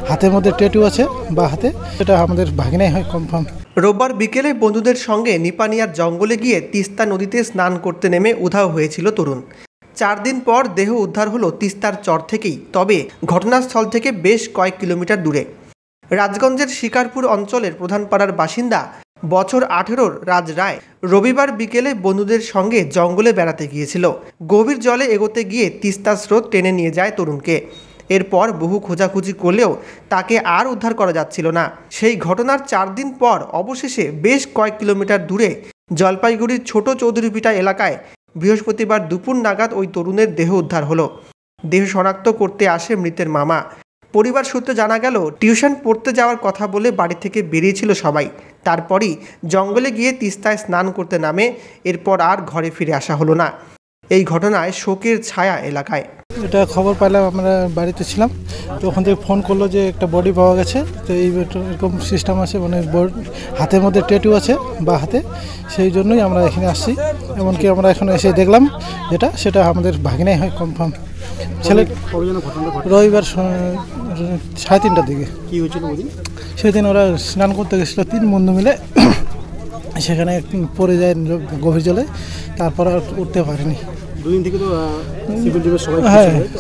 হাতের মধ্যে ট্যাটু আছে বা হাতে, এটা আমাদের ভাগিনাই হয় কনফার্ম। রোববার বিকেলে বন্ধুদের সঙ্গে নিপানিয়ার জঙ্গলে গিয়ে তিস্তা নদীতে স্নান করতে নেমে উধাও হয়েছিল তরুণ। 4 দিন পর দেহ উদ্ধার হলো তিস্তার চর থেকেই, তবে ঘটনাস্থল থেকে বেশ কয়েক কিলোমিটার দূরে। রাজগঞ্জের শিকারপুর অঞ্চলের প্রধান পাড়ার বাসিন্দা বছর 18-র রাজ রায় রবিবার বিকেলে বন্ধুদের সঙ্গে জঙ্গলে বেড়াতে গিয়েছিল। গভীর জলে এগোতে গিয়ে তিস্তা স্রোত টেনে নিয়ে যায় তরুণকে। এরপর বহু খোঁজাখুঁজি করলেও তাকে আর উদ্ধার করা যাচ্ছিল না। সেই ঘটনার 4 দিন পর অবশেষে বেশ কয়েক কিলোমিটার দূরে জলপাইগুড়ির ছোট চৌধুরীপিটা এলাকায় বৃহস্পতিবার দুপুর নাগাদ ওই তরুণের দেহ উদ্ধার হলো। দেহ শনাক্ত করতে আসে মৃতের মামা। পরিবার সূত্রে জানা গেল, টিউশন পড়তে যাওয়ার কথা বলে বাড়ি থেকে বেরিয়েছিল সবাই। তারপরই জঙ্গলে গিয়ে তিস্তায় স্নান করতে নামে। এরপর আর ঘরে ফিরে আসা হলো না। এই ঘটনায় শোকের ছায়া এলাকায়। এটা খবর পাইলাম, আমরা বাড়িতে ছিলাম, তো ওখান থেকে ফোন করলো যে একটা বডি পাওয়া গেছে। তো এরকম সিস্টেম আছে, মানে হাতের মধ্যে ট্যাটু আছে বা হাতে, সেই জন্যই আমরা এখানে আসছি। এমনকি আমরা এখন এসে দেখলাম সেটা আমাদের ভাগিনাই হয় কনফার্ম। ছেলে রবিবার 3:30টার দিকে। কি হয়েছিল সেদিন ওরা স্নান করতে গেছিলো 3 বন্ধু মিলে, সেখানে পড়ে যায় গভীর জলে, তারপর আর উঠতে পারেনি। 2 দিন থেকে তো সিভিল ডিফেন্স সবাই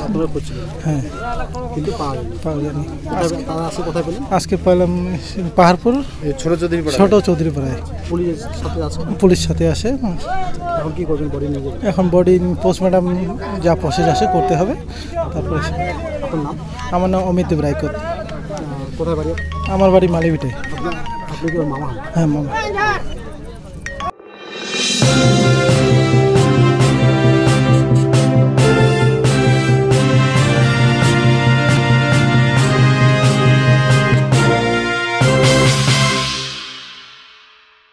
আপনারা করছিলেন, হ্যাঁ, কিন্তু পাওয়া যায়নি। কোথায় পেলেন? আজকে পেলাম পাহাড়পুর ছোট চৌধুরীপাড়ায়। পুলিশ সাথে আসে। এখন কি করবেন? বডি নিয়ে এখন বডি পোস্টমর্টম যা প্রসেস আছে করতে হবে। তারপরে আপনার নাম? আমার নাম অমিত রায়কর। কোথায় বাড়ি? আমার বাড়ি মালিভিটে। আপনি কি ওর মামা? হ্যাঁ, মামা।